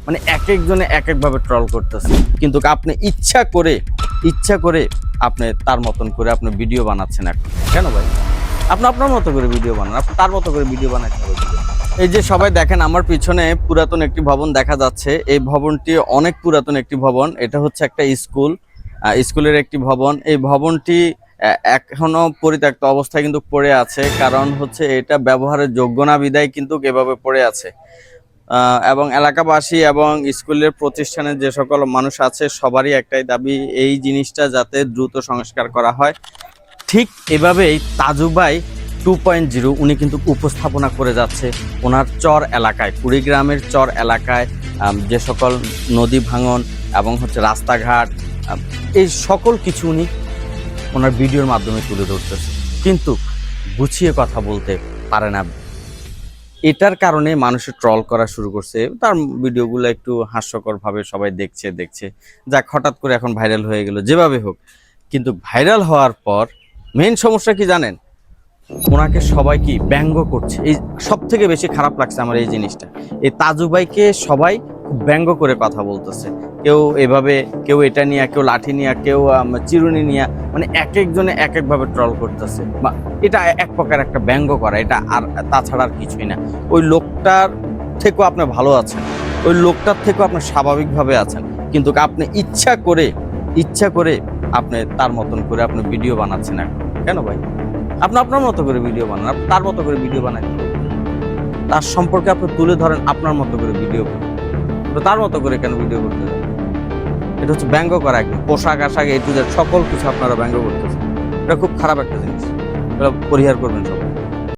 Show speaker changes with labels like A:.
A: মানে এক একজনে এক একভাবে ট্রল করতেছে, কিন্তু আপনি ইচ্ছা করে আপনি তার মতন করে আপনি ভিডিও বানাচ্ছেন এখন। কেন ভাই? আপনি আপনার মতো করে ভিডিও বানান, আপনি তার মতো করে ভিডিও বানাতে হবে। এই যে সবাই দেখেন, আমার পিছনে পুরাতন একটি ভবন দেখা যাচ্ছে। এই ভবনটি অনেক পুরাতন একটি ভবন। এটা হচ্ছে একটা স্কুল, স্কুলের একটি ভবন। এই ভবনটি এখনো পরিত্যক্ত অবস্থায় কিন্তু পড়ে আছে, কারণ হচ্ছে এটা ব্যবহারের যোগ্য না বিধায় কিন্তু এভাবে পড়ে আছে। এবং এলাকাবাসী এবং স্কুলের প্রতিষ্ঠানের যে সকল মানুষ আছে সবারই একটাই দাবি, এই জিনিসটা যাতে দ্রুত সংস্কার করা হয়। ঠিক এভাবেই তাজু ভাই 2.0 উনি কিন্তু উপস্থাপনা করে যাচ্ছে ওনার চর এলাকায়, কুড়িগ্রামের চর এলাকায় যে সকল নদী ভাঙন এবং হচ্ছে রাস্তাঘাট, এই সকল কিছু উনি ওনার ভিডিওর মাধ্যমে তুলে ধরতেছে, কিন্তু গুছিয়ে কথা বলতে পারে না। এটার কারণে মানুষের ট্রল করা শুরু করছে। তার ভিডিওগুলো একটু হাস্যকরভাবে সবাই দেখছে, যাক হঠাৎ করে এখন ভাইরাল হয়ে গেল যেভাবে হোক। কিন্তু ভাইরাল হওয়ার পর মেইন সমস্যা কি জানেন? ওনাকে সবাই কি ব্যঙ্গ করছে। এই সব থেকে বেশি খারাপ লাগছে আমার এই জিনিসটা। এই তাজু ভাইকে সবাই খুব ব্যঙ্গ করে কথা বলতেছে। কেউ এভাবে, কেউ এটা নিয়ে, কেউ লাঠি নিয়ে, কেউ চিরুনি নিয়ে, মানে এক একজনে এক একভাবে ট্রল করতেছে। এটা এক প্রকার একটা ব্যঙ্গ করা, এটা আর তাছাড়া আর কিছুই না। ওই লোকটার থেকেও আপনি ভালো আছেন, ওই লোকটার থেকেও আপনি স্বাভাবিকভাবে আছেন, কিন্তু আপনি ইচ্ছা করে আপনি তার মতন করে আপনি ভিডিও বানাচ্ছেন এখন। কেন ভাই? আপনি আপনার মতো করে ভিডিও বানান, আপনি তার মতো করে ভিডিও বানান, তার সম্পর্কে আপনি তুলে ধরেন আপনার মতো করে ভিডিও করেন, তার মতো করে কেন ভিডিও করতে যান? এটা হচ্ছে ব্যঙ্গ করা, একদম পোশাক আশাক এই টু জেড সকল কিছু আপনারা ব্যঙ্গ করতেছেন। এটা খুব খারাপ একটা জিনিস, এটা পরিহার করবেন সবাই।